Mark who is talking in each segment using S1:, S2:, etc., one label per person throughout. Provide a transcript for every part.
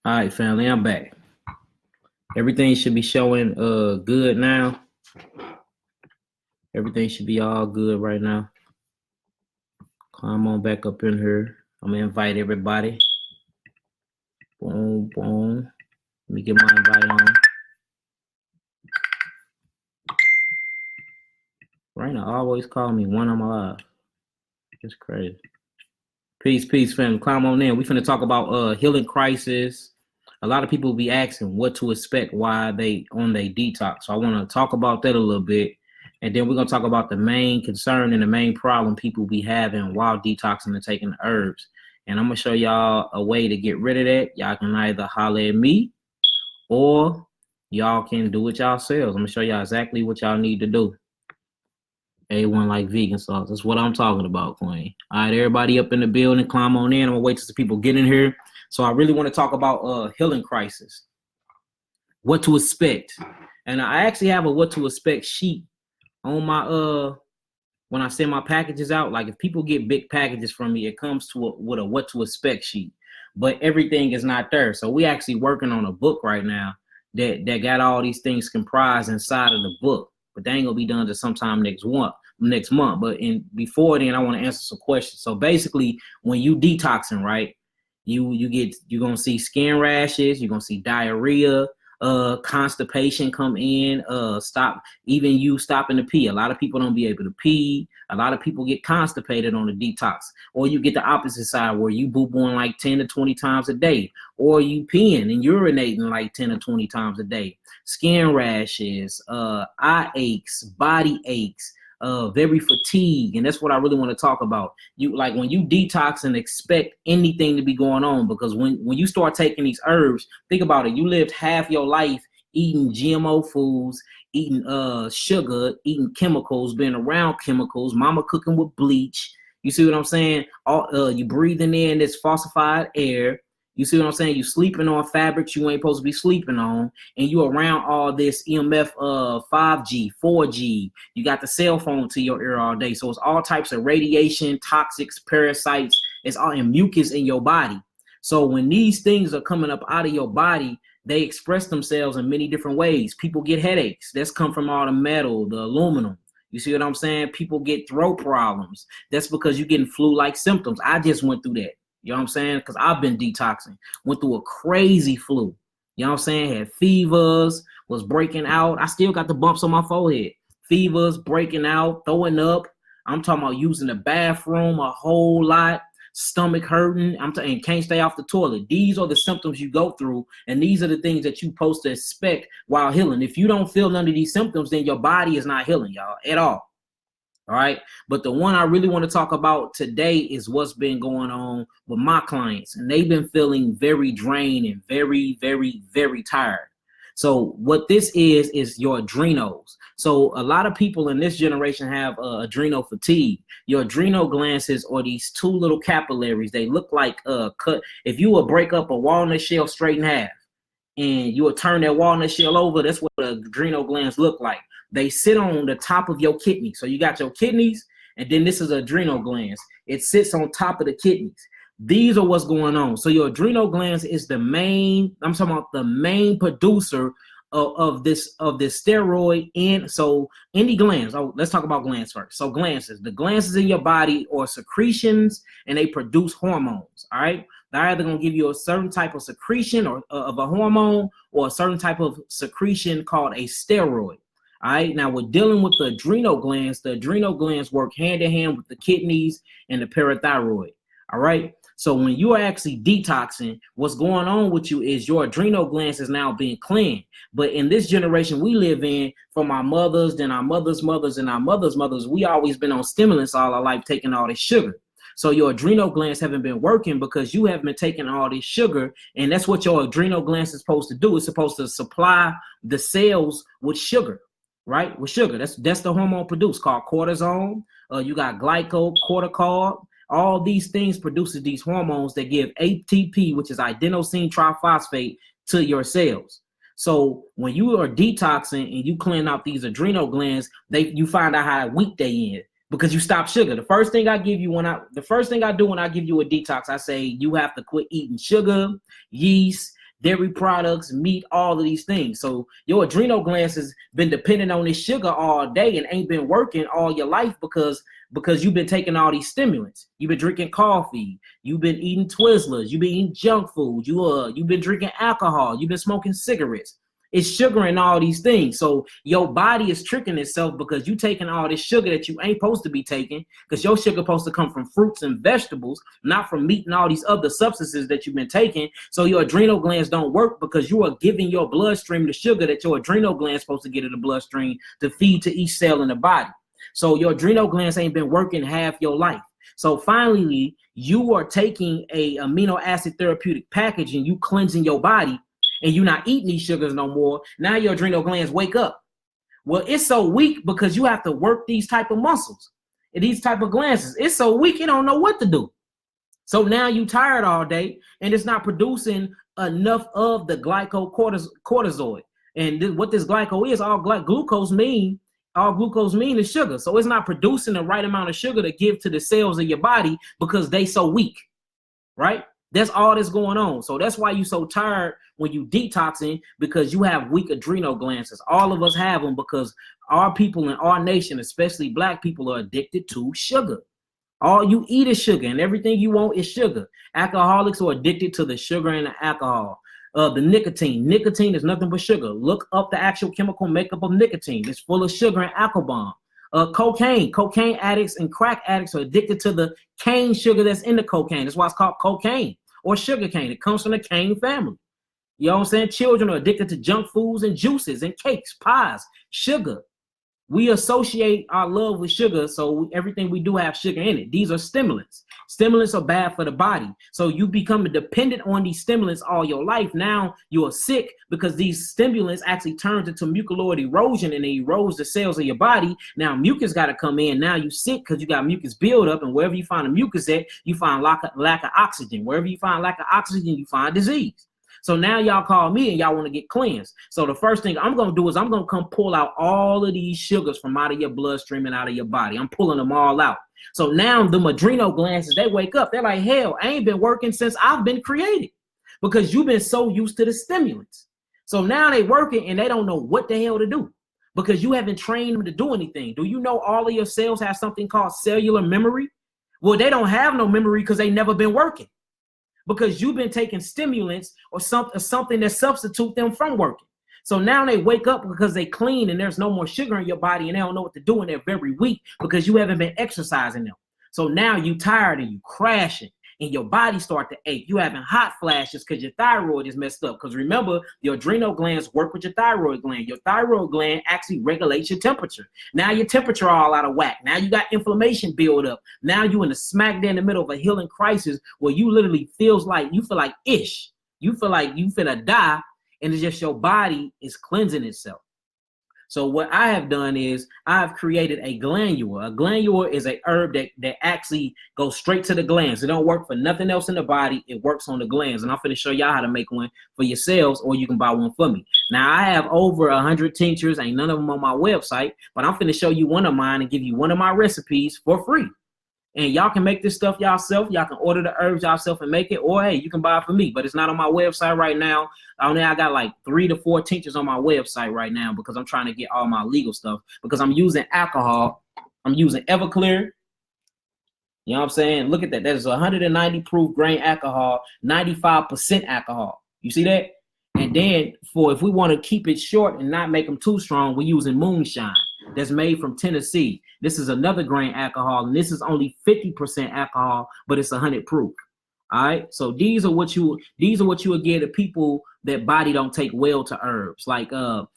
S1: All right, family, I'm back. Everything should be showing good now. Everything should be all good right now. Come on back up in here. I'm gonna invite everybody. Boom, boom. Let me get my invite on. Raina always call me when I'm alive. It's crazy. Peace, family. Climb on in. We finna talk about healing crisis. A lot of people be asking what to expect while they on their detox. So I want to talk about that a little bit. And then we're going to talk about the main concern and the main problem people be having while detoxing and taking the herbs. And I'm going to show y'all a way to get rid of that. Y'all can either holler at me or y'all can do it yourselves. I'm going to show y'all exactly what y'all need to do. A1 like vegan sauce. That's what I'm talking about, Queen. All right, everybody up in the building, climb on in. I'm going to wait till the people get in here. So I really want to talk about healing crisis, what to expect. And I actually have a what to expect sheet on my, when I send my packages out. Like if people get big packages from me, it comes with a what to expect sheet, but everything is not there. So we actually working on a book right now that got all these things comprised inside of the book, but they ain't gonna be done until sometime next month. But before then, I want to answer some questions. So basically, when you detoxing, right, you're gonna see skin rashes, you're gonna see diarrhea, constipation come in, even you stopping to pee. A lot of people don't be able to pee. A lot of people get constipated on the detox, or you get the opposite side where you boo-booing like 10 to 20 times a day, or you peeing and urinating like 10 to 20 times a day. Skin rashes, eye aches, body aches, very fatigued. And that's what I really want to talk about. You like when you detox and expect anything to be going on, because when you start taking these herbs, think about it. You lived half your life eating GMO foods, eating sugar, eating chemicals, being around chemicals, mama cooking with bleach. You see what I'm saying? You breathing in this falsified air. You see what I'm saying? You sleeping on fabrics you ain't supposed to be sleeping on, and you around all this EMF 5G, 4G. You got the cell phone to your ear all day. So it's all types of radiation, toxics, parasites. It's all in mucus in your body. So when these things are coming up out of your body, they express themselves in many different ways. People get headaches. That's come from all the metal, the aluminum. You see what I'm saying? People get throat problems. That's because you're getting flu-like symptoms. I just went through that. You know what I'm saying? Because I've been detoxing. Went through a crazy flu. You know what I'm saying? Had fevers, was breaking out. I still got the bumps on my forehead. Fevers, breaking out, throwing up. I'm talking about using the bathroom a whole lot. Stomach hurting. And can't stay off the toilet. These are the symptoms you go through. And these are the things that you're supposed to expect while healing. If you don't feel none of these symptoms, then your body is not healing, y'all, at all. All right. But the one I really want to talk about today is what's been going on with my clients. And they've been feeling very drained and very, very, very tired. So what this is your adrenals. So a lot of people in this generation have adrenal fatigue. Your adrenal glands are these two little capillaries. They look like cut. If you would break up a walnut shell straight in half and you would turn that walnut shell over, that's what the adrenal glands look like. They sit on the top of your kidney. So you got your kidneys, and then this is adrenal glands. It sits on top of the kidneys. These are what's going on. So your adrenal glands is the main, I'm talking about the main producer of this steroid. And so any glands, let's talk about glands first. So the glands in your body are secretions, and they produce hormones. All right. They're either going to give you a certain type of secretion or of a hormone, or a certain type of secretion called a steroid. All right. Now we're dealing with the adrenal glands. The adrenal glands work hand in hand with the kidneys and the parathyroid. All right. So when you are actually detoxing, what's going on with you is your adrenal glands is now being cleaned. But in this generation we live in, from our mothers, then our mothers' mothers, and our mothers' mothers, we always been on stimulants all our life, taking all this sugar. So your adrenal glands haven't been working because you have been taking all this sugar, and that's what your adrenal glands is supposed to do. It's supposed to supply the cells with sugar. Right? With sugar. That's the hormone produced called cortisone. You got glycocorticoid. All these things produces these hormones that give ATP, which is adenosine triphosphate, to your cells. So when you are detoxing and you clean out these adrenal glands, you find out how weak they in because you stop sugar. The first thing I do when I give you a detox, I say you have to quit eating sugar, yeast, dairy products, meat, all of these things. So your adrenal glands has been dependent on this sugar all day and ain't been working all your life because you've been taking all these stimulants. You've been drinking coffee, you've been eating Twizzlers, you've been eating junk food, you've been drinking alcohol, you've been smoking cigarettes. It's sugar and all these things. So your body is tricking itself because you taking all this sugar that you ain't supposed to be taking, because your sugar supposed to come from fruits and vegetables, not from meat and all these other substances that you've been taking. So your adrenal glands don't work because you are giving your bloodstream the sugar that your adrenal glands supposed to get in the bloodstream to feed to each cell in the body. So your adrenal glands ain't been working half your life. So finally, you are taking a amino acid therapeutic package and you cleansing your body, and you're not eating these sugars no more. Now your adrenal glands wake up. Well, it's so weak because you have to work these type of muscles and these type of glands. It's so weak, it don't know what to do. So now you tired all day and it's not producing enough of the glycocorticoid. And what this glyco is, all glucose mean is sugar. So it's not producing the right amount of sugar to give to the cells of your body because they so weak, right? That's all that's going on. So that's why you're so tired when you detoxing, because you have weak adrenal glands. All of us have them because our people in our nation, especially black people, are addicted to sugar. All you eat is sugar and everything you want is sugar. Alcoholics are addicted to the sugar and the alcohol. The nicotine. Nicotine is nothing but sugar. Look up the actual chemical makeup of nicotine. It's full of sugar and alcohol. Cocaine. Cocaine addicts and crack addicts are addicted to the cane sugar that's in the cocaine. That's why it's called cocaine or sugar cane. It comes from the cane family. You know what I'm saying? Children are addicted to junk foods and juices and cakes, pies, sugar. We associate our love with sugar, so everything we do have sugar in it. These are stimulants. Stimulants are bad for the body. So you become dependent on these stimulants all your life. Now you are sick because these stimulants actually turn into mucoid erosion and it erodes the cells of your body. Now mucus got to come in. Now you sick because you got mucus buildup, and wherever you find a mucus at, you find lack of oxygen. Wherever you find lack of oxygen, you find disease. So now y'all call me and y'all want to get cleansed. So the first thing I'm going to do is I'm going to come pull out all of these sugars from out of your bloodstream and out of your body. I'm pulling them all out. So now the adrenal glands, they wake up. They're like, hell, I ain't been working since I've been created because you've been so used to the stimulants. So now they working and they don't know what the hell to do because you haven't trained them to do anything. Do you know all of your cells have something called cellular memory? Well, they don't have no memory because they never been working, because you've been taking stimulants or something that substitute them from working. So now they wake up because they clean and there's no more sugar in your body and they don't know what to do and they're very weak because you haven't been exercising them. So now you tired and you crashing and your body start to ache. You having hot flashes because your thyroid is messed up. Because remember, your adrenal glands work with your thyroid gland. Your thyroid gland actually regulates your temperature. Now your temperature all out of whack. Now you got inflammation build up. Now you in the smack there in the middle of a healing crisis where you literally feel like ish. You feel like you finna die, and it's just your body is cleansing itself. So what I have done is I've created a glandular. A glandular is a herb that actually goes straight to the glands. It don't work for nothing else in the body. It works on the glands. And I'm going to show y'all how to make one for yourselves, or you can buy one for me. Now, I have over 100 tinctures. Ain't none of them on my website, but I'm going to show you one of mine and give you one of my recipes for free. And y'all can make this stuff yourself. Y'all can order the herbs yourself and make it, or hey, you can buy it for me, but it's not on my website right now. I got like 3 to 4 tinctures on my website right now because I'm trying to get all my legal stuff, because I'm using alcohol. I'm using Everclear. You know what I'm saying? Look at that. That is 190 proof grain alcohol, 95% alcohol. You see that? And then if we want to keep it short and not make them too strong, we're using moonshine. That's made from Tennessee. This is another grain alcohol, and this is only 50% alcohol, but it's 100 proof. All right. So these are what you would get to people that body don't take well to herbs. Like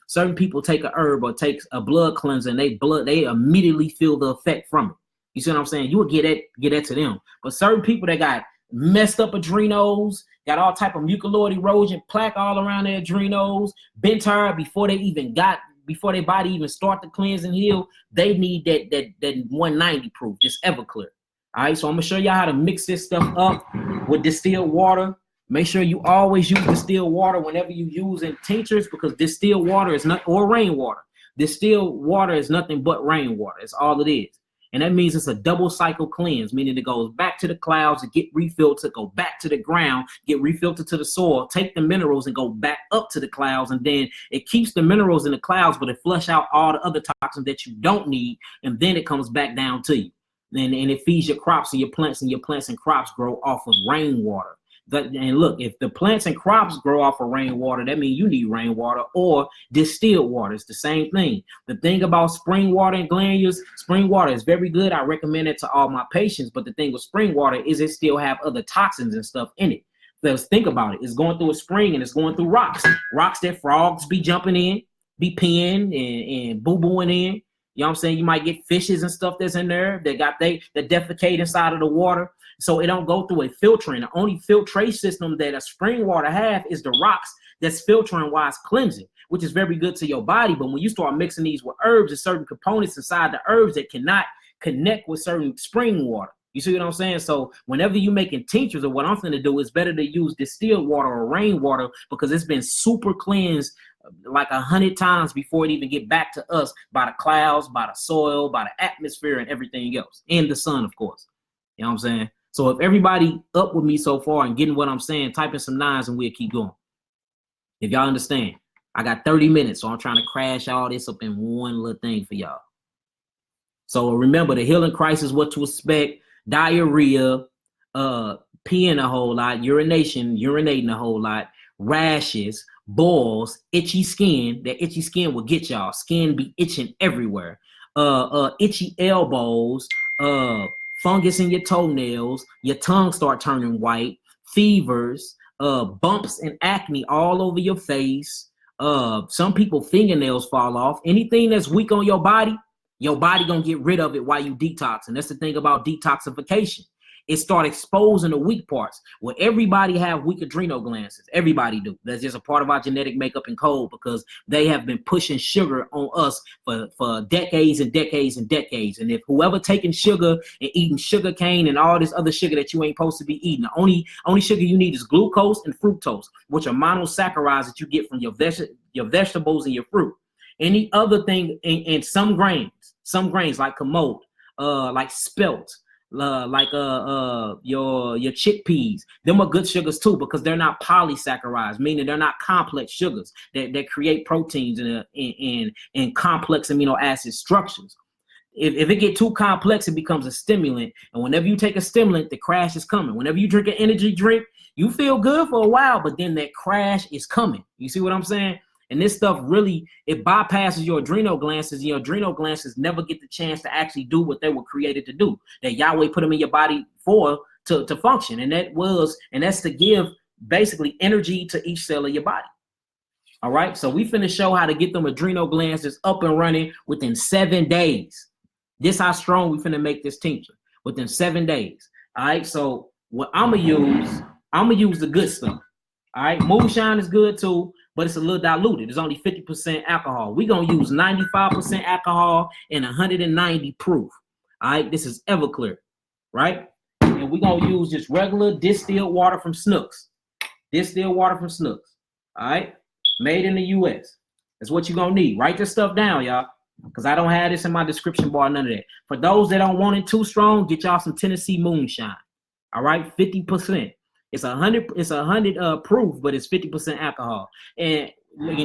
S1: certain people take a herb or take a blood cleanser, and they immediately feel the effect from it. You see what I'm saying? You would get that to them. But certain people that got messed up adrenals, got all type of mucoid erosion, plaque all around their adrenals, been tired before their body even start to cleanse and heal, they need that 190 proof, just Everclear. All right, so I'm gonna show y'all how to mix this stuff up with distilled water. Make sure you always use distilled water whenever you using tinctures, because distilled water is not, or rainwater. Distilled water is nothing but rainwater. It's all it is. And that means it's a double cycle cleanse, meaning it goes back to the clouds to get refiltered, go back to the ground, get refiltered to the soil, take the minerals and go back up to the clouds. And then it keeps the minerals in the clouds, but it flush out all the other toxins that you don't need. And then it comes back down to you. And it feeds your crops and your plants and crops grow off of rainwater. And look, if the plants and crops grow off of rainwater, that means you need rainwater or distilled water. It's the same thing. The thing about spring water and glandules, spring water is very good. I recommend it to all my patients. But the thing with spring water is it still have other toxins and stuff in it. Because think about it. It's going through a spring and it's going through rocks. Rocks that frogs be jumping in, be peeing and boo-booing in. You know what I'm saying? You might get fishes and stuff that's in there that defecate inside of the water. So it don't go through a filtering. The only filtration system that a spring water have is the rocks that's filtering while it's cleansing, which is very good to your body. But when you start mixing these with herbs, there's certain components inside the herbs that cannot connect with certain spring water. You see what I'm saying? So whenever you're making tinctures, or what I'm going to do is better to use distilled water or rainwater because it's been super cleansed like 100 times before it even get back to us by the clouds, by the soil, by the atmosphere and everything else, and the sun, of course. You know what I'm saying? So if everybody up with me so far and getting what I'm saying, type in some 9s and we'll keep going. If y'all understand, I got 30 minutes, so I'm trying to crash all this up in one little thing for y'all. So remember, the healing crisis, what to expect, diarrhea, peeing a whole lot, urinating a whole lot, rashes, boils, itchy skin. That itchy skin will get y'all. Skin be itching everywhere. Itchy elbows, fungus in your toenails, your tongue start turning white, fevers, bumps and acne all over your face. Some people fingernails fall off. Anything that's weak on your body gonna get rid of it while you detox. And that's the thing about detoxification. It start exposing the weak parts. Well, everybody have weak adrenal glands. Everybody do. That's just a part of our genetic makeup and code because they have been pushing sugar on us for decades and decades and decades. And if whoever taking sugar and eating sugar cane and all this other sugar that you ain't supposed to be eating, the only sugar you need is glucose and fructose, which are monosaccharides that you get from your vegetables and your fruit. Any other thing, and some grains like kamut, like spelt, like your chickpeas, them are good sugars too because they're not polysaccharides, meaning they're not complex sugars that create proteins and complex amino acid structures. If it get too complex, it becomes a stimulant, and whenever you take a stimulant, the crash is coming. Whenever you drink an energy drink, you feel good for a while, but then that crash is coming. You see what I'm saying? And this stuff really, it bypasses your adrenal glands, and your adrenal glands never get the chance to actually do what they were created to do, that Yahweh put them in your body for to function. And that's to give basically energy to each cell of your body. All right. So we finna show how to get them adrenal glands up and running within 7 days. This how strong we finna make this tincture within 7 days. All right. So what I'm gonna use the good stuff. All right. Moonshine is good too, but it's a little diluted. It's only 50% alcohol. We're going to use 95% alcohol and 190 proof. All right, this is Everclear, right? And we're going to use just regular distilled water from Snooks. Distilled water from Snooks, all right? Made in the U.S. That's what you're going to need. Write this stuff down, y'all, because I don't have this in my description bar, none of that. For those that don't want it too strong, get y'all some Tennessee Moonshine, all right? 50%. It's 100 proof, but it's 50% alcohol. And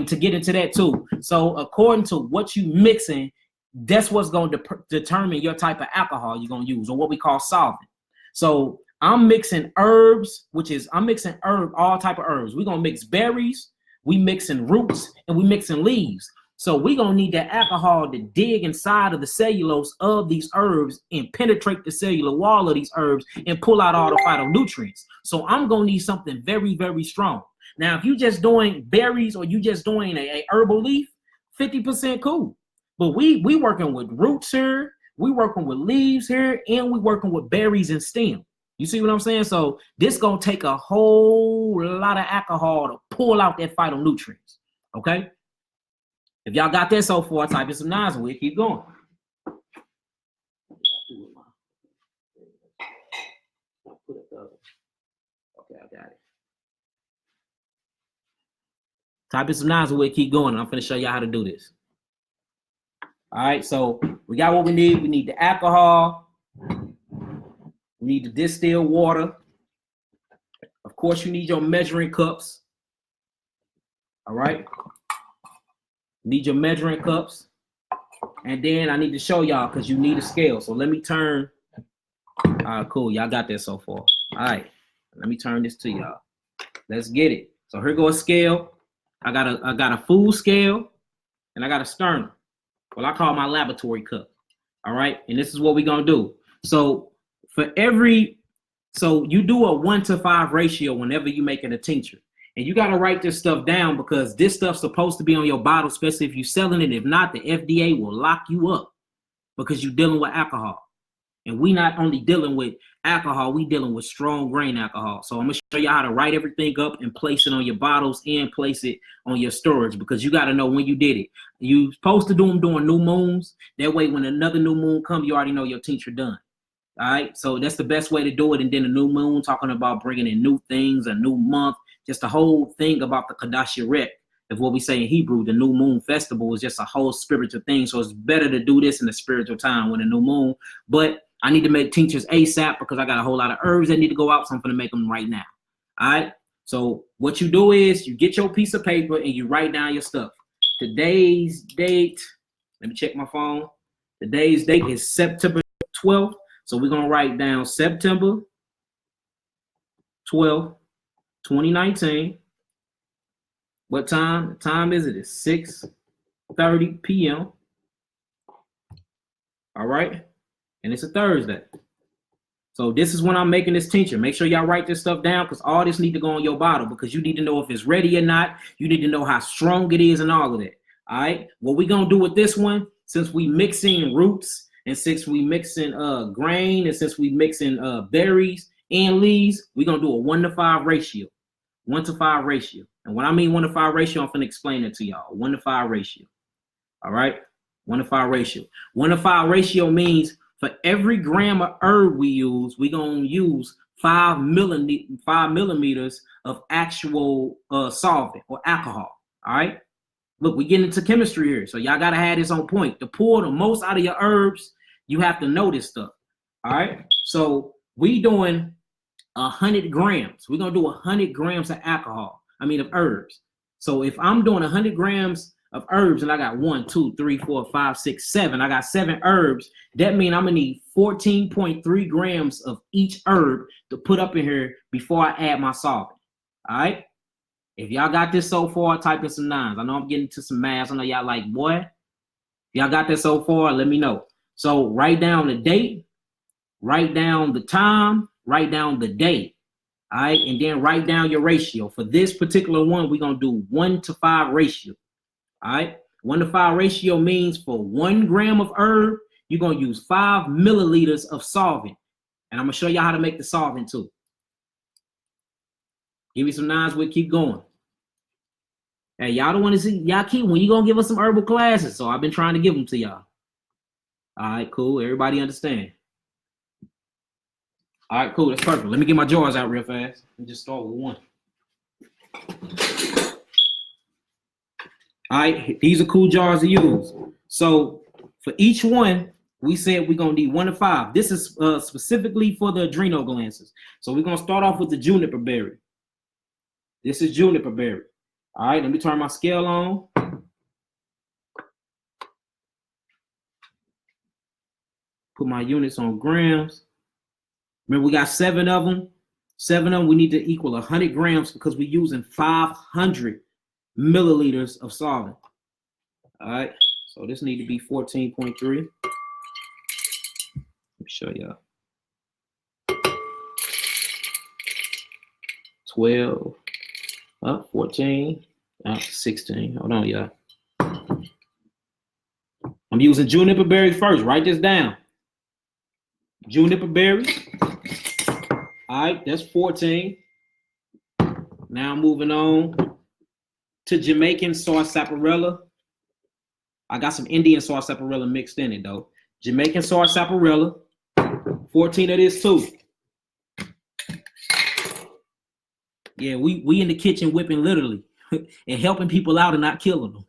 S1: to get into that too. So according to what you mixing, that's what's going to determine your type of alcohol you're going to use, or what we call solvent. So I'm mixing herbs, all type of herbs. We're going to mix berries, we mixing roots, and we mixing leaves. So we're going to need that alcohol to dig inside of the cellulose of these herbs and penetrate the cellular wall of these herbs and pull out all the phytonutrients. So I'm going to need something very, very strong. Now, if you just doing berries or you just doing a herbal leaf, 50% cool. But we working with roots here, we working with leaves here, and we working with berries and stem. You see what I'm saying? So this going to take a whole lot of alcohol to pull out that phytonutrients, okay? If y'all got that so far, type in some 9s and we'll keep going. Okay, I got it. Type in some 9s and we'll keep going. I'm finna show y'all how to do this. All right, so we got what we need. We need the alcohol. We need the distilled water. Of course, you need your measuring cups. All right. Need your measuring cups. And then I need to show y'all because you need a scale. So let me turn. All right, cool. Y'all got that so far. All right. Let me turn this to y'all. Let's get it. So here goes a scale. I got a food scale and I got a sternum. Well, I call my laboratory cup. All right. And this is what we're gonna do. So so you do a 1-to-5 ratio whenever you're making a tincture. And you got to write this stuff down because this stuff's supposed to be on your bottle, especially if you're selling it. If not, the FDA will lock you up because you're dealing with alcohol. And we not only dealing with alcohol, we dealing with strong grain alcohol. So I'm going to show you how to write everything up and place it on your bottles and place it on your storage because you got to know when you did it. You're supposed to do them during new moons. That way, when another new moon comes, you already know your tincture done. All right. So that's the best way to do it. And then a new moon, talking about bringing in new things, a new month. Just the whole thing about the Kadash Yirek, of what we say in Hebrew, the new moon festival is just a whole spiritual thing. So it's better to do this in the spiritual time when a new moon. But I need to make tinctures ASAP because I got a whole lot of herbs that need to go out. So I'm going to make them right now. All right. So what you do is you get your piece of paper and you write down your stuff. Today's date. Let me check my phone. Today's date is September 12th. So we're going to write down September 12th. 2019. What time? The time is it? It's 6:30 p.m. All right. And it's a Thursday. So this is when I'm making this tincture. Make sure y'all write this stuff down because all this need to go on your bottle because you need to know if it's ready or not. You need to know how strong it is and all of that. All right. What we're going to do with this one, since we mixing roots and since we mixing grain and since we mixing berries and leaves, we're going to do a 1-to-5 ratio. 1-to-5 ratio. And when I mean 1-to-5 ratio, I'm going to explain it to y'all. 1-to-5 ratio. All right? 1-to-5 ratio. 1-to-5 ratio means for every gram of herb we use, we're going to use 5 millimeters of actual solvent or alcohol. All right? Look, we're getting into chemistry here. So y'all got to have this on point. To pour the most out of your herbs, you have to know this stuff. All right? So we doing 100 grams. We're going to do 100 grams of of herbs. So if I'm doing 100 grams of herbs and I got 1, 2, 3, 4, 5, 6, 7, I got 7 herbs, that means I'm going to need 14.3 grams of each herb to put up in here before I add my solvent. All right. If y'all got this so far, type in some 9s. I know I'm getting to some maths. I know y'all like, boy, if y'all got this so far, let me know. So write down the date, write down the time, write down the day, all right? And then write down your ratio. For this particular one, we're going to do 1-to-5 ratio, all right? 1-to-5 ratio means for 1 gram of herb, you're going to use 5 milliliters of solvent. And I'm going to show y'all how to make the solvent too. Give me some 9s, we'll keep going. Hey, y'all don't want to see, y'all keep, when you going to give us some herbal classes? So I've been trying to give them to y'all. All right, cool. Everybody understand? All right, cool. That's perfect. Let me get my jars out real fast and just start with 1. All right, these are cool jars to use. So for each one, we said we're going to need 1-to-5. This is specifically for the adrenal glands. So we're going to start off with the juniper berry. This is juniper berry. All right, let me turn my scale on. Put my units on grams. Remember, we got 7 of them. 7 of them, we need to equal 100 grams because we're using 500 milliliters of solvent. All right, so this need to be 14.3. Let me show y'all. 12, 14, 16. Hold on, y'all. I'm using juniper berry first. Write this down. Juniper berry. All right, that's 14. Now moving on to Jamaican sarsaparilla. I got some Indian sarsaparilla mixed in it though. Jamaican sarsaparilla. 14 of this too. Yeah, we in the kitchen whipping literally and helping people out and not killing them.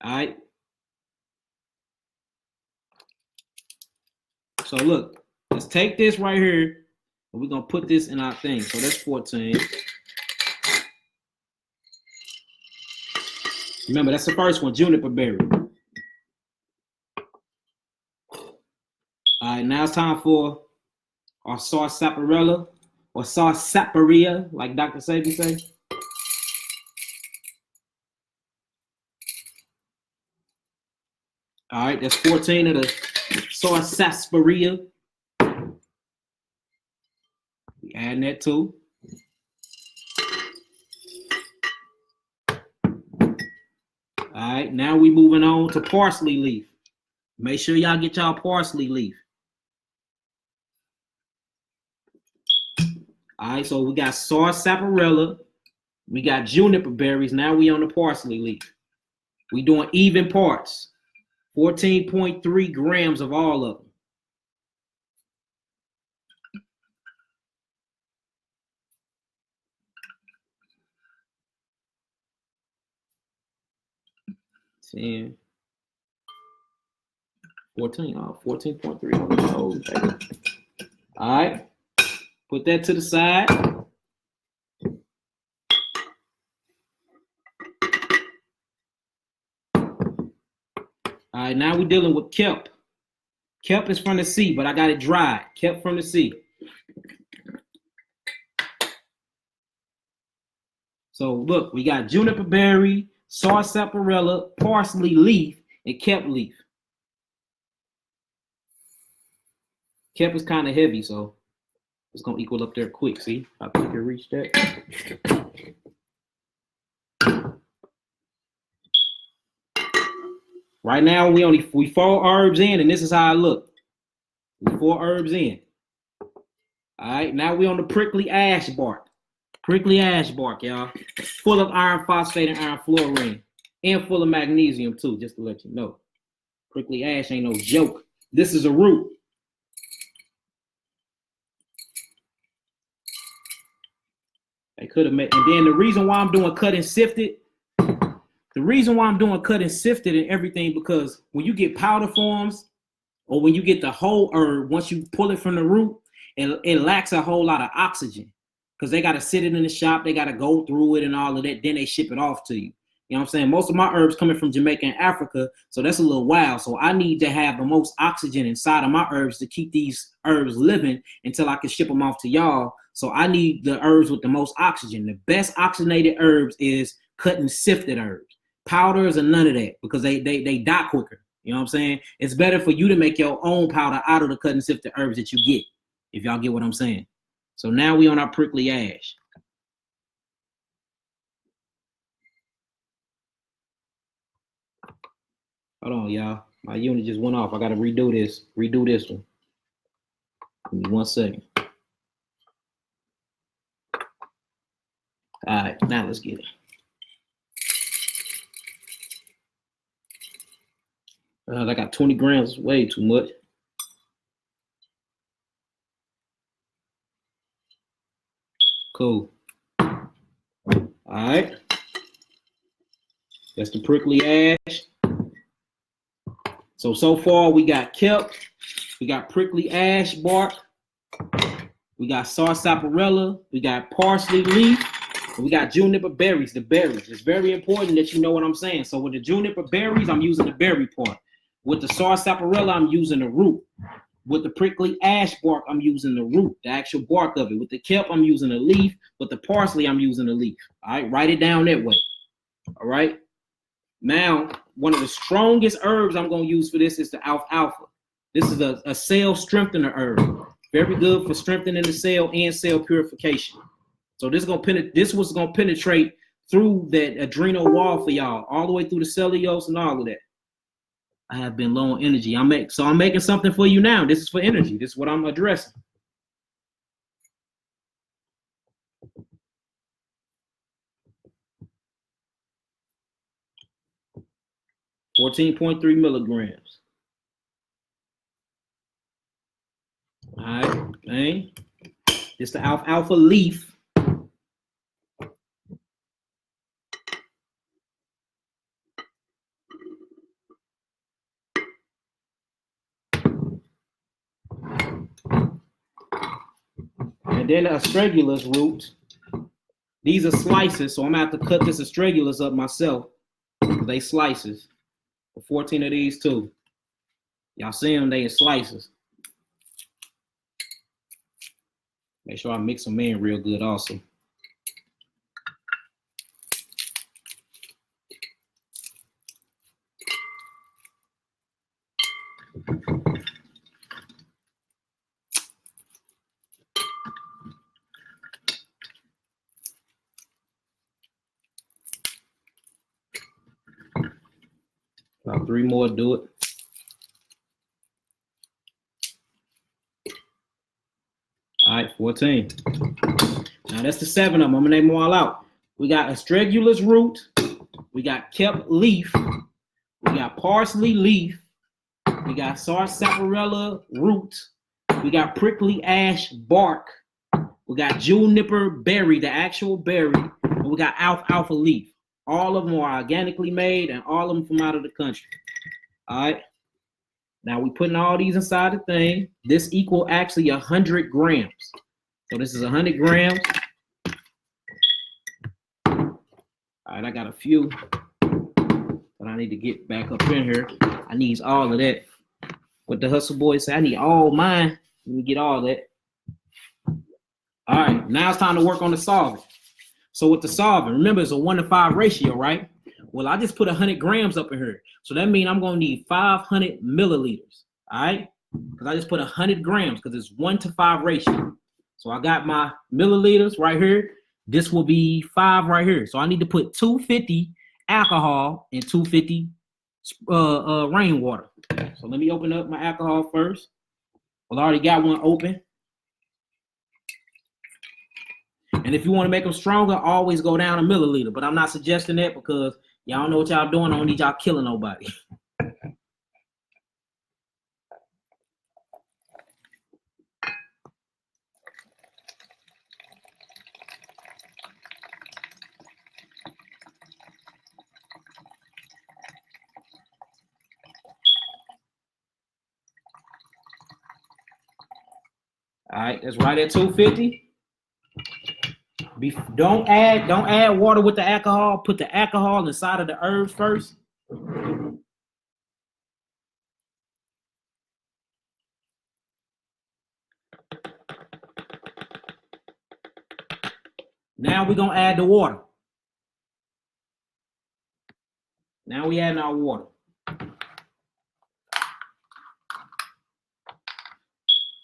S1: All right. So look, let's take this right here, and we're gonna put this in our thing. So that's 14. Remember, that's the first one, juniper berry. All right, now it's time for our sarsaparilla or sarsaparilla, like Dr. Sabi say. All right, that's 14 of the sarsaparilla. We adding that too. All right, now we moving on to parsley leaf. Make sure y'all get y'all parsley leaf. All right, so we got sarsaparilla, we got juniper berries. Now we on the parsley leaf. We doing even parts, 14.3 grams of all of them. Ten, 14, 14.3. All right, put that to the side. All right, now we're dealing with kelp. Kelp is from the sea, but I got it dried. Kelp from the sea. So look, we got juniper berry, sarsaparilla, parsley leaf, and kelp leaf. Kelp is kind of heavy, so it's gonna equal up there quick. See, I think you reach that. Right now, we 4 herbs in, and this is how I look. We 4 herbs in. All right, now we on the prickly ash bark. Prickly ash bark, y'all. Full of iron phosphate and iron fluorine, and full of magnesium too, just to let you know. Prickly ash ain't no joke. This is a root. They could have made, and then the reason why I'm doing cut and sifted, and everything, because when you get powder forms, or when you get the whole herb, once you pull it from the root, it lacks a whole lot of oxygen, because they got to sit it in the shop, they got to go through it and all of that, then they ship it off to you. You know what I'm saying? Most of my herbs coming from Jamaica and Africa, so that's a little wild. So I need to have the most oxygen inside of my herbs to keep these herbs living until I can ship them off to y'all. So I need the herbs with the most oxygen. The best oxygenated herbs is cut and sifted herbs. Powders and none of that, because they die quicker. You know what I'm saying? It's better for you to make your own powder out of the cut and sifted herbs that you get, if y'all get what I'm saying. So now we on our prickly ash. Hold on, y'all. My unit just went off. I got to redo this one. Give me 1 second. All right, now let's get it. I got 20 grams, way too much. Cool. All right. That's the prickly ash. So far we got kelp, we got prickly ash bark, we got sarsaparilla, we got parsley leaf, and we got juniper berries, the berries. It's very important that you know what I'm saying. So with the juniper berries, I'm using the berry part. With the sarsaparilla, I'm using the root. With the prickly ash bark, I'm using the root, the actual bark of it. With the kelp, I'm using the leaf. With the parsley, I'm using the leaf. All right, write it down that way. All right. Now, one of the strongest herbs I'm going to use for this is the alfalfa. This is a cell strengthener herb. Very good for strengthening the cell and cell purification. So this was going to penetrate through that adrenal wall for y'all, all the way through the cellulose and all of that. I have been low on energy. I'm making something for you now. This is for energy. This is what I'm addressing. $14.3 milligrams. All right, bang. It's the alfalfa leaf. And then the astragalus root. These are slices, so I'm gonna have to cut this astragalus up myself. They slices. 14 of these too. Y'all see them? They in slices. Make sure I mix them in real good also. About 3 more, do it. All right, 14. Now that's the 7 of them. I'm gonna name them all out. We got astragalus root. We got kelp leaf. We got parsley leaf. We got sarsaparilla root. We got prickly ash bark. We got juniper berry, the actual berry. And we got alfalfa leaf. All of them are organically made and all of them from out of the country. All right. Now we putting all these inside the thing. This equal actually 100 grams. So this is 100 grams. All right, I got a few, but I need to get back up in here. I need all of that. What the hustle boys say, I need all mine. Let me get all that. All right, now it's time to work on the solvent. So with the solvent, remember it's a 1-to-5 ratio, right? Well, I just put 100 grams up in here. So that means I'm gonna need 500 milliliters, all right? Because I just put 100 grams because it's 1-to-5 ratio. So I got my milliliters right here. This will be 5 right here. So I need to put 250 alcohol and 250 rainwater. So let me open up my alcohol first. Well, I already got one open. And if you want to make them stronger, always go down a milliliter. But I'm not suggesting that because y'all know what y'all doing. I don't need y'all killing nobody. All right, that's right at 250. Don't add water with the alcohol. Put the alcohol inside of the herbs first. Now we're gonna add the water. Now we adding our water.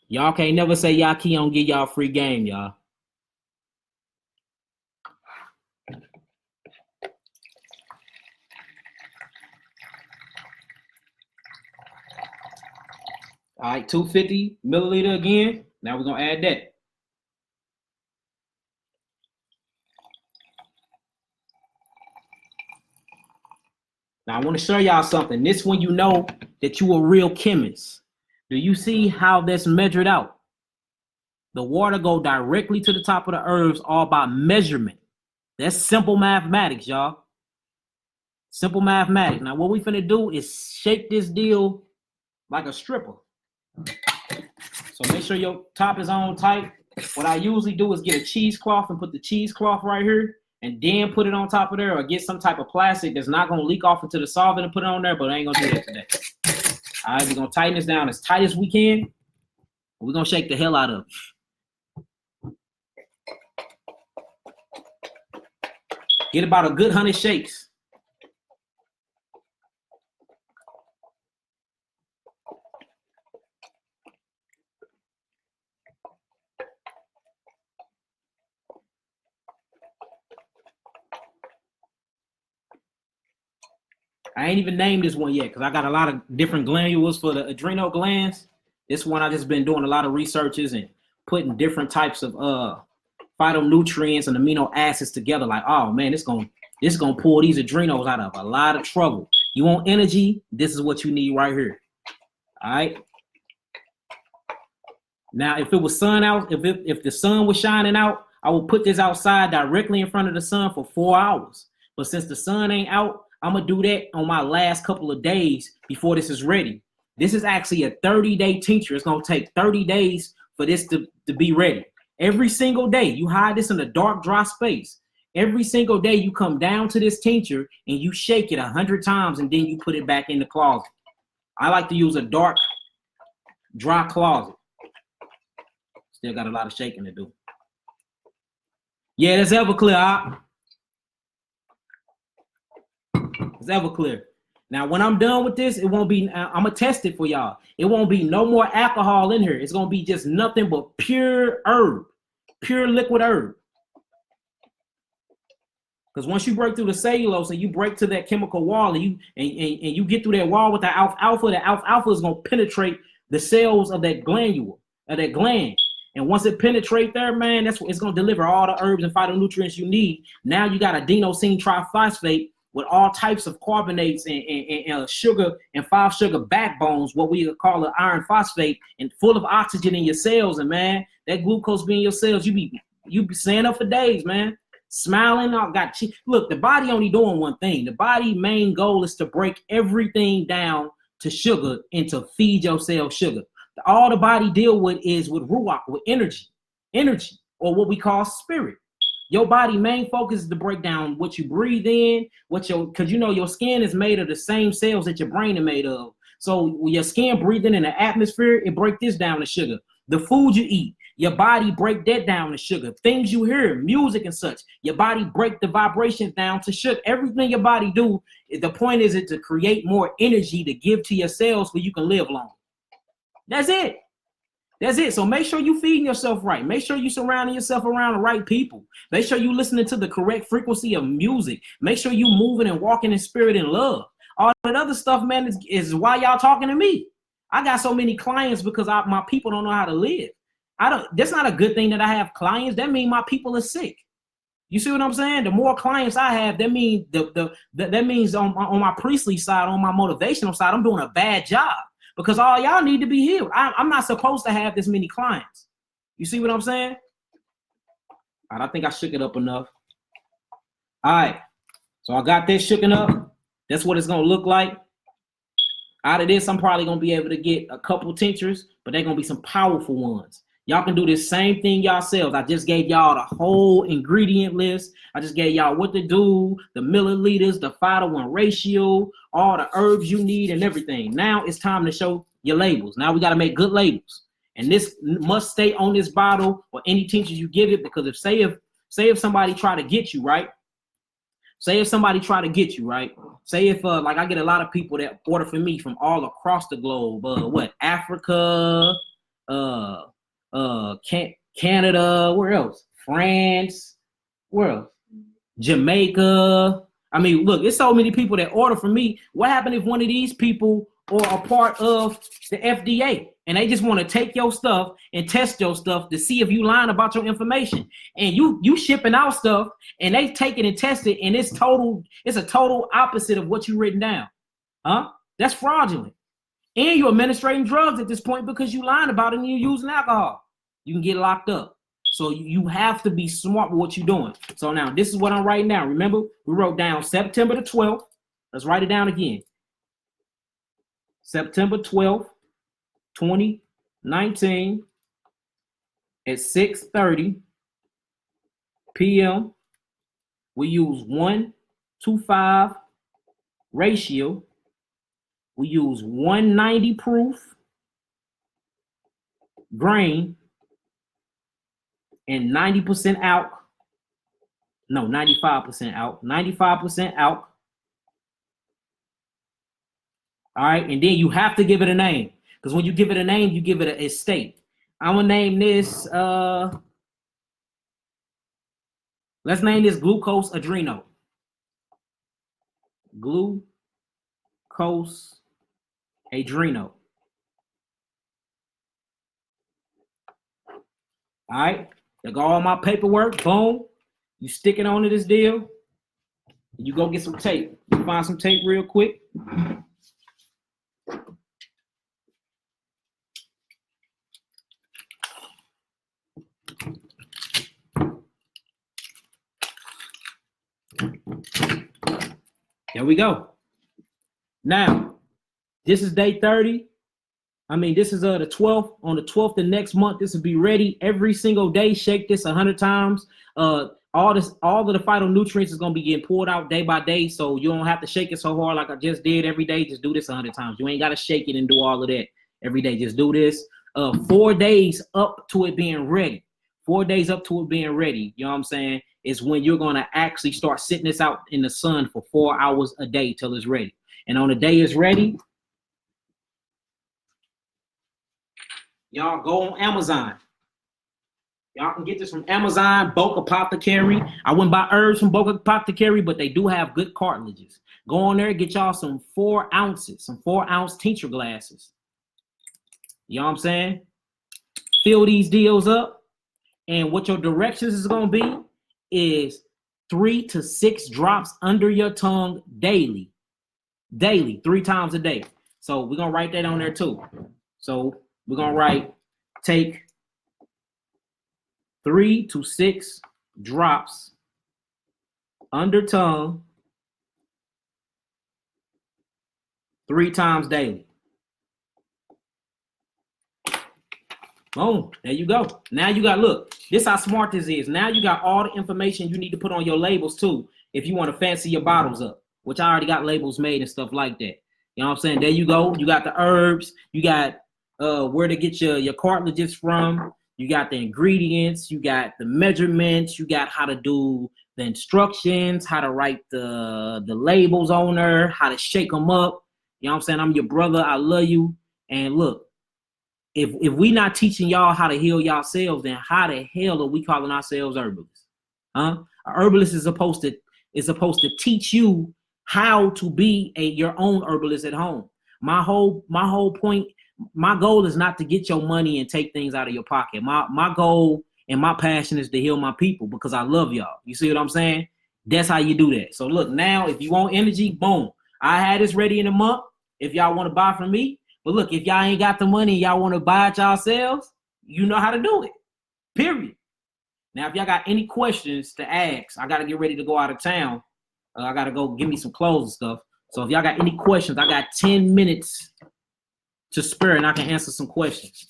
S1: Y'all can't never say y'all key on get y'all free game, y'all. All right, 250 milliliter again. Now we're gonna add that. Now I want to show y'all something. This when you know that you a real chemist. Do you see how that's measured out? The water go directly to the top of the herbs all by measurement. That's simple mathematics, y'all. Simple mathematics. Now what we finna do is shake this deal like a stripper. So make sure your top is on tight. What I usually do is get a cheesecloth and put the cheesecloth right here and then put it on top of there, or get some type of plastic that's not gonna leak off into the solvent and put it on there, but I ain't gonna do that today. All right, we're gonna tighten this down as tight as we can. We're gonna shake the hell out of it. Get about a good 100 shakes. I ain't even named this one yet because I got a lot of different granules for the adrenal glands. This one I just been doing a lot of researches and putting different types of phytonutrients and amino acids together. Like, oh man, this gonna pull these adrenals out of a lot of trouble. You want energy? This is what you need right here. All right. Now, if it was sun out, if the sun was shining out, I will put this outside directly in front of the sun for 4 hours. But since the sun ain't out, I'm gonna do that on my last couple of days before this is ready. This is actually a 30-day tincture. It's gonna take 30 days for this to be ready. Every single day, you hide this in a dark, dry space. Every single day, you come down to this tincture and you shake it 100 times and then you put it back in the closet. I like to use a dark, dry closet. Still got a lot of shaking to do. Yeah, that's Everclear. It's Everclear. Now, when I'm done with this, it won't be, I'm going to test it for y'all. It won't be no more alcohol in here. It's going to be just nothing but pure herb, pure liquid herb. Because once you break through the cellulose and you break to that chemical wall and you get through that wall with the alfalfa is going to penetrate the cells of that glandule, of that gland. And once it penetrates there, man, that's what it's going to deliver all the herbs and phytonutrients you need. Now you got adenosine triphosphate with all types of carbonates and sugar and 5 sugar backbones, what we call an iron phosphate, and full of oxygen in your cells. And man, that glucose be in your cells, you be staying up for days, man. Smiling, look, the body only doing one thing. The body main goal is to break everything down to sugar and to feed your cells sugar. All the body deal with is with ruach, with energy, or what we call spirit. Your body main focus is to break down what you breathe in, because you know your skin is made of the same cells that your brain is made of. So when your skin breathing in the atmosphere, it break this down to sugar. The food you eat, your body break that down to sugar. Things you hear, music and such, your body break the vibrations down to sugar. Everything your body do, the point is it to create more energy to give to your cells so you can live long. That's it. That's it. So make sure you feeding yourself right. Make sure you surrounding yourself around the right people. Make sure you listening to the correct frequency of music. Make sure you moving and walking in spirit and love. All that other stuff, man, is why y'all talking to me. I got so many clients because my people don't know how to live. That's not a good thing that I have clients. That means my people are sick. You see what I'm saying? The more clients I have, that means that means on my priestly side, on my motivational side, I'm doing a bad job. Because all y'all need to be healed. I'm not supposed to have this many clients. You see what I'm saying? All right, I think I shook it up enough. All right, so I got this shooken up. That's what it's going to look like. Out of this, I'm probably going to be able to get a couple tinctures, but they're going to be some powerful ones. Y'all can do this same thing yourselves. I just gave y'all the whole ingredient list. I just gave y'all what to do, the milliliters, the 5-to-1 ratio, all the herbs you need and everything. Now it's time to show your labels. Now we got to make good labels. And this must stay on this bottle or any tinctures you give it, because if somebody try to get you, right? Say if somebody try to get you, right? Say if like I get a lot of people that order from me from all across the globe. Africa, Canada, where else? France, where else? Jamaica. I mean, look, it's so many people that order from me. What happened if one of these people are a part of the FDA and they just want to take your stuff and test your stuff to see if you lying about your information, and you shipping out stuff and they take it and test it and it's a total opposite of what you written down? Huh? That's fraudulent. And you're administrating drugs at this point because you lying about it and you're using alcohol. You can get locked up. So you have to be smart with what you're doing. So now this is what I'm writing down. Remember, we wrote down September the 12th. Let's write it down again. September 12th, 2019 at 6:30 p.m. We use 1:5 ratio. We use 190 proof grain and 90% alc. No, 95% alc. 95% alc. All right, and then you have to give it a name, because when you give it a name, you give it an estate. I'm gonna name this. Let's name this glucose adreno. Glucose adreno. All right, there go all my paperwork. Boom, you stick it onto this deal. You go get some tape. You find some tape real quick. There we go. Now, this is day 30. I mean, this is the 12th. On the 12th of next month, this will be ready every single day. Shake this 100 times. All of the phytonutrients is gonna be getting pulled out day by day, so you don't have to shake it so hard like I just did every day. Just do this 100 times. You ain't gotta shake it and do all of that every day. Just do this. 4 days up to it being ready. 4 days up to it being ready. You know what I'm saying? Is when you're gonna actually start sitting this out in the sun for 4 hours a day till it's ready. And on the day it's ready, y'all go on Amazon. Y'all can get this from Amazon, Boca Apothecary. I wouldn't buy herbs from Boca Apothecary, but they do have good cartilages. Go on there, get y'all some 4 ounces, some 4-ounce tincture glasses. You know what I'm saying? Fill these deals up. And what your directions is going to be is 3 to 6 drops under your tongue daily. Daily, 3 times a day. So we're going to write that on there too. So we're going to write, take 3 to 6 drops under tongue 3 times daily. Boom, there you go. Now you got, look, this how smart this is. Now you got all the information you need to put on your labels too, if you want to fancy your bottles up, which I already got labels made and stuff like that. You know what I'm saying? There you go. You got the herbs. You got where to get your cartilages from. You got the ingredients. You got the measurements. You got how to do the instructions, how to write the labels on there, how to shake them up. You know what I'm saying? I'm your brother. I love you. And look, if we not teaching y'all how to heal yourselves, then how the hell are we calling ourselves herbalists? Huh? A herbalist is supposed to teach you how to be your own herbalist at home. My whole point, my goal is not to get your money and take things out of your pocket. My goal and my passion is to heal my people because I love y'all. You see what I'm saying? That's how you do that. So look, now if you want energy, boom. I had this ready in a month. If y'all want to buy from me. But look, if y'all ain't got the money and y'all want to buy it yourselves, you know how to do it. Period. Now, if y'all got any questions to ask, I got to get ready to go out of town. I got to go give me some clothes and stuff. So if y'all got any questions, I got 10 minutes to spare and I can answer some questions.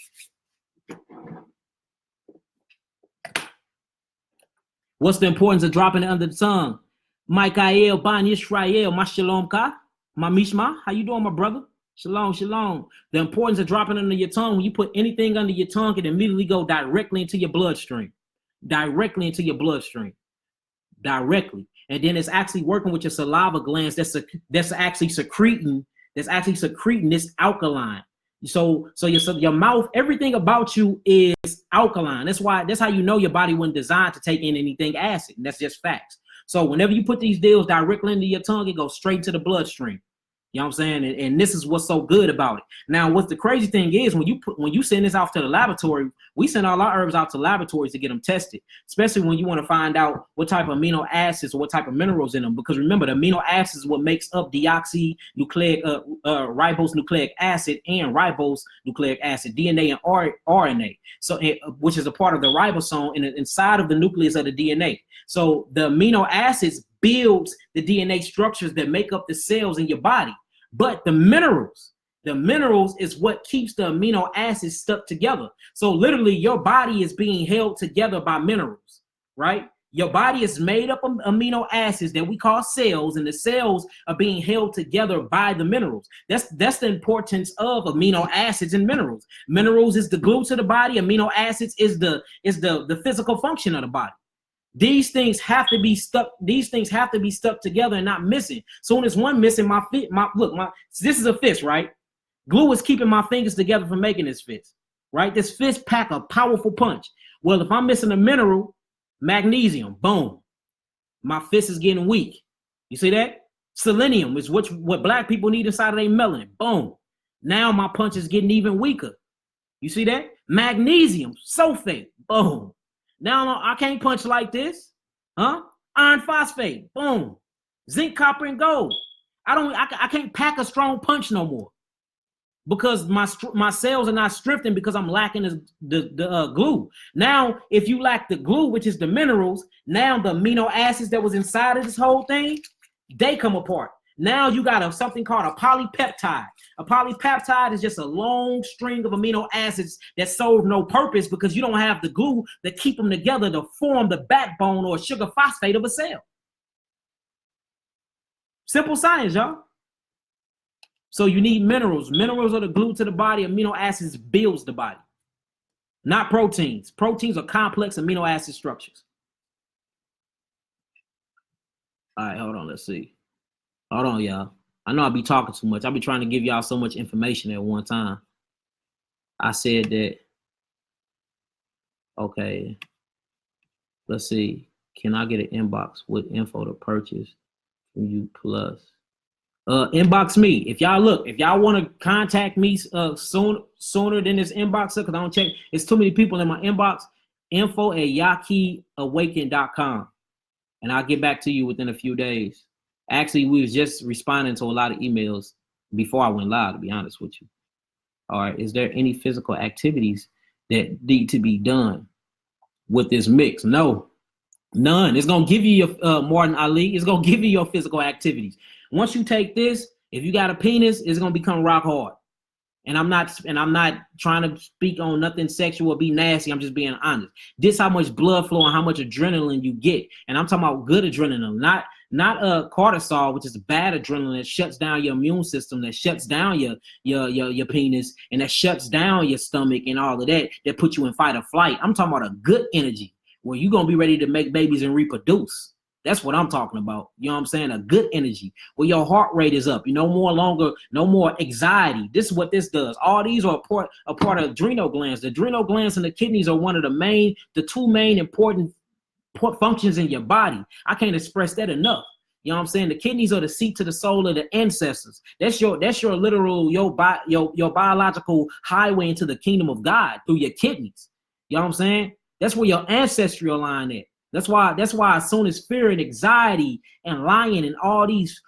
S1: What's the importance of dropping it under the tongue? Michael, Ban Yisrael, my shalom ka, my mishma. How you doing, my brother? Shalom, shalom. The importance of dropping under your tongue, when you put anything under your tongue, it immediately go directly into your bloodstream. Directly into your bloodstream. Directly. And then it's actually working with your saliva glands that's actually secreting this alkaline. So your mouth, everything about you is alkaline. That's how you know your body wasn't designed to take in anything acid. And that's just facts. So whenever you put these deals directly into your tongue, it goes straight to the bloodstream. You know what I'm saying? And this is what's so good about it. Now, what the crazy thing is, when you send this off to the laboratory, we send all our herbs out to laboratories to get them tested, especially when you want to find out what type of amino acids or what type of minerals in them. Because remember, the amino acids is what makes up deoxynucleic ribose nucleic acid and ribose nucleic acid, DNA and RNA. So, which is a part of the ribosome inside of the nucleus of the DNA. So the amino acids builds the DNA structures that make up the cells in your body. But the minerals is what keeps the amino acids stuck together. So literally your body is being held together by minerals, right? Your body is made up of amino acids that we call cells, and the cells are being held together by the minerals. That's the importance of amino acids and minerals. Minerals is the glue to the body. Amino acids is the physical function of the body. These things have to be stuck. These things have to be stuck together and not missing. Soon as one missing, this is a fist, right? Glue is keeping my fingers together from making this fist, right? This fist pack a powerful punch. Well, if I'm missing a mineral, magnesium, boom, my fist is getting weak. You see that? Selenium is what black people need inside of their melon. Boom. Now my punch is getting even weaker. You see that? Magnesium, sulfate, boom. Now I can't punch like this, huh? Iron phosphate, boom. Zinc, copper, and gold. I can't pack a strong punch no more because my cells are not strengthened because I'm lacking the glue. Now, if you lack the glue, which is the minerals, now the amino acids that was inside of this whole thing, they come apart. Now you got something called a polypeptide. A polypeptide is just a long string of amino acids that serve no purpose because you don't have the glue that keep them together to form the backbone or sugar phosphate of a cell. Simple science, y'all. So you need minerals. Minerals are the glue to the body. Amino acids builds the body, not proteins. Proteins are complex amino acid structures. All right, hold on. Let's see. Hold on, y'all. I know I be talking too much. I be trying to give y'all so much information at one time. I said that. Okay. Let's see. Can I get an inbox with info to purchase from you plus? Inbox me. If y'all want to contact me sooner than this inbox, because I don't check. It's too many people in my inbox. info@yahidahawaken.com. And I'll get back to you within a few days. Actually, we was just responding to a lot of emails before I went live, to be honest with you. All right. Is there any physical activities that need to be done with this mix? No, none. It's going to give you your Martin Ali. It's going to give you your physical activities. Once you take this, if you got a penis, it's going to become rock hard. And I'm not trying to speak on nothing sexual or be nasty. I'm just being honest. This how much blood flow and how much adrenaline you get. And I'm talking about good adrenaline, not cortisol, which is bad adrenaline that shuts down your immune system, that shuts down your penis, and that shuts down your stomach and all of that puts you in fight or flight. I'm talking about a good energy where you're going to be ready to make babies and reproduce. That's what I'm talking about. You know what I'm saying? A good energy where your heart rate is up. No more anxiety. This is what this does. All these are a part of adrenal glands. The adrenal glands and the kidneys are the two main important functions in your body. I can't express that enough. You know what I'm saying? The kidneys are the seat to the soul of the ancestors. That's your literal, your biological highway into the kingdom of God through your kidneys. You know what I'm saying? That's where your ancestral line is. That's why as soon as fear and anxiety and lying and all these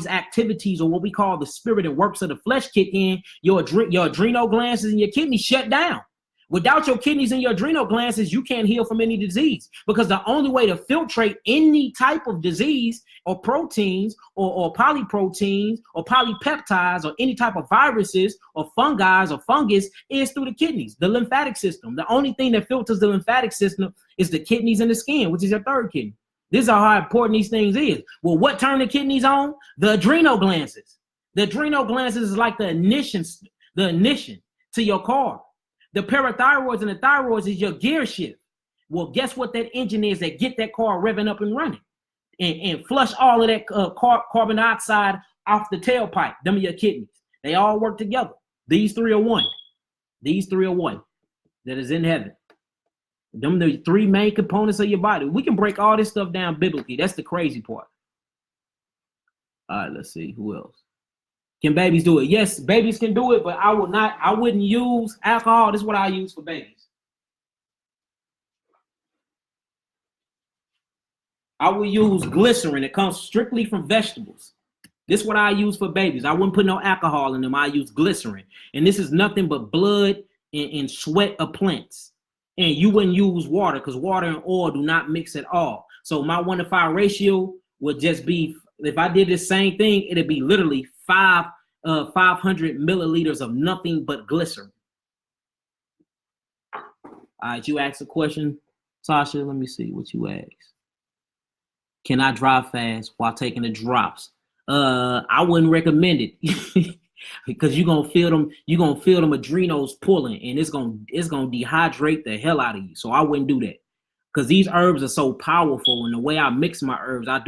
S1: activities, or what we call the spirit and works of the flesh, kick in, your adrenal glands and your kidneys shut down. Without your kidneys and your adrenal glands, you can't heal from any disease, because the only way to filtrate any type of disease or proteins or polyproteins or polypeptides or any type of viruses or fungi or fungus is through the kidneys, the lymphatic system. The only thing that filters the lymphatic system is the kidneys and the skin, which is your third kidney. This is how important these things is. Well, what turn the kidneys on? The adrenal glands. The adrenal glands is like the ignition to your car. The parathyroids and the thyroids is your gear shift. Well, guess what that engine is that get that car revving up and running and flush all of that carbon dioxide off the tailpipe. Them are your kidneys. They all work together. These three are one. These three are one that is in heaven. Them the three main components of your body. We can break all this stuff down biblically. That's the crazy part. All right, let's see. Who else? Can babies do it? Yes, babies can do it, but I wouldn't use alcohol. This is what I use for babies. I will use glycerin. It comes strictly from vegetables. This is what I use for babies. I wouldn't put no alcohol in them. I use glycerin. And this is nothing but blood and sweat of plants. And you wouldn't use water, because water and oil do not mix at all. So my 1-to-5 ratio would just be, if I did the same thing, it'd be literally 500 milliliters of nothing but glycerin. All right, you asked a question, Tasha. Let me see what you asked. Can I drive fast while taking the drops? I wouldn't recommend it because you're gonna feel them adrenals pulling, and it's gonna dehydrate the hell out of you. So I wouldn't do that. Because these herbs are so powerful, and the way I mix my herbs, I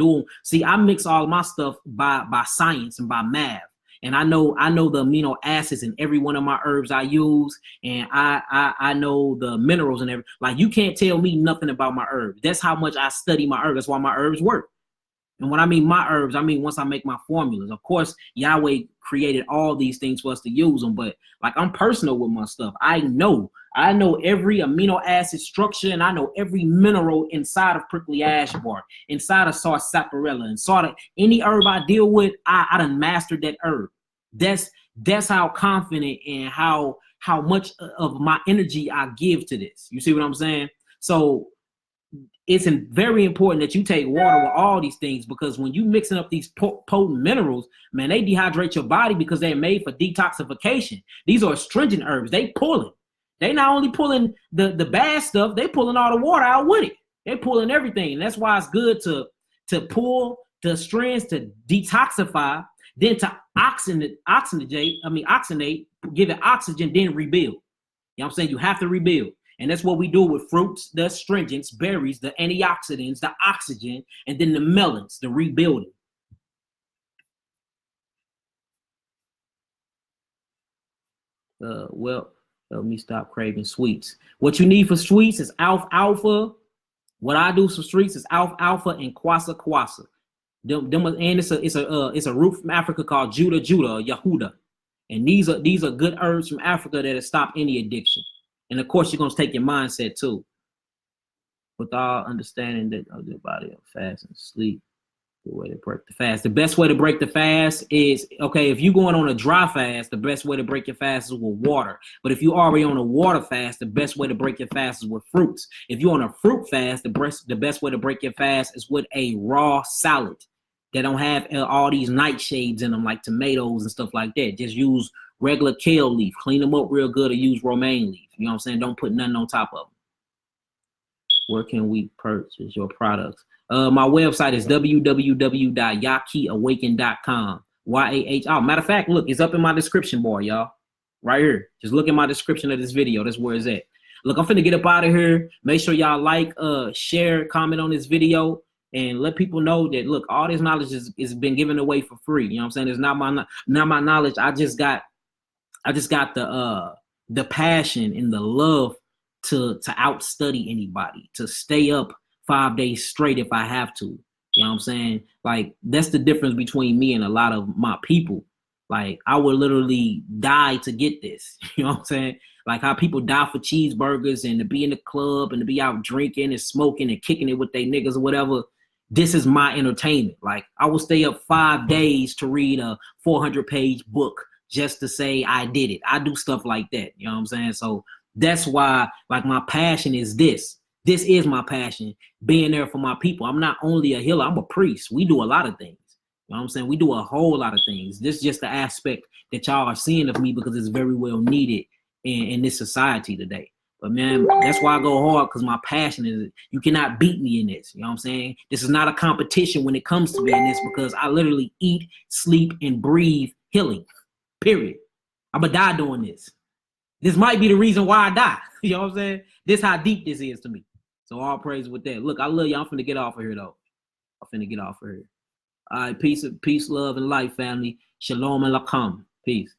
S1: mix all of my stuff by science and by math. And I know the amino acids in every one of my herbs I use, and I know the minerals and everything. Like, you can't tell me nothing about my herbs. That's how much I study my herbs. That's why my herbs work. And when I mean my herbs, I mean once I make my formulas. Of course, Yahweh created all these things for us to use them, but like, I'm personal with my stuff. I know every amino acid structure, and I know every mineral inside of prickly ash bark, inside of sarsaparilla, and sort of any herb I deal with, I done mastered that herb. That's how confident and how much of my energy I give to this. You see what I'm saying? So it's very important that you take water with all these things, because when you mixing up these potent minerals, man, they dehydrate your body because they're made for detoxification. These are astringent herbs. They pulling. They not only pulling the bad stuff, they pulling all the water out with it. They're pulling everything. And that's why it's good to pull the strands, to detoxify, then to oxygenate, give it oxygen, then rebuild. You know what I'm saying? You have to rebuild. And that's what we do with fruits, the astringents, berries, the antioxidants, the oxygen, and then the melons, the rebuilding. Well, let me stop craving sweets. What you need for sweets is alfalfa. What I do for sweets is alfalfa and kwasa. And it's a root from Africa called Judah or Yahudah. And these are good herbs from Africa that'll stop any addiction. And of course, you're gonna take your mindset too. With all understanding that your body will fast and sleep. The way to break the fast. The best way to break the fast is, okay, if you're going on a dry fast, the best way to break your fast is with water. But if you're already on a water fast, the best way to break your fast is with fruits. If you're on a fruit fast, the best way to break your fast is with a raw salad that don't have all these nightshades in them, like tomatoes and stuff like that. Just use regular kale leaf, clean them up real good, or use romaine leaf. You know what I'm saying? Don't put nothing on top of them. Where can we purchase your products? My website is www.yakiawaken.com. YAH. Oh, matter of fact, look, it's up in my description bar, y'all. Right here. Just look at my description of this video. That's where it's at. Look, I'm finna get up out of here. Make sure y'all like, share, comment on this video, and let people know that, look, all this knowledge is been given away for free. You know what I'm saying? It's not my knowledge. I just got the passion and the love to outstudy anybody, to stay up 5 days straight if I have to. You know what I'm saying? Like, that's the difference between me and a lot of my people. Like, I would literally die to get this. You know what I'm saying? Like how people die for cheeseburgers and to be in the club and to be out drinking and smoking and kicking it with their niggas or whatever. This is my entertainment. Like, I will stay up 5 days to read a 400-page book just to say I did it. I do stuff like that. You know what I'm saying? So that's why, like, my passion is this. This is my passion, being there for my people. I'm not only a healer, I'm a priest. We do a lot of things. You know what I'm saying? We do a whole lot of things. This is just the aspect that y'all are seeing of me because it's very well needed in this society today. But man, that's why I go hard, because my passion is, you cannot beat me in this. You know what I'm saying? This is not a competition when it comes to me in this, because I literally eat, sleep, and breathe healing, period. I'm going to die doing this. This might be the reason why I die. You know what I'm saying? This how deep this is to me. So all praise with that. Look, I love y'all. I'm finna get off of here, though. I'm finna get off of here. All right, peace, love, and life, family. Shalom and lakam. Peace.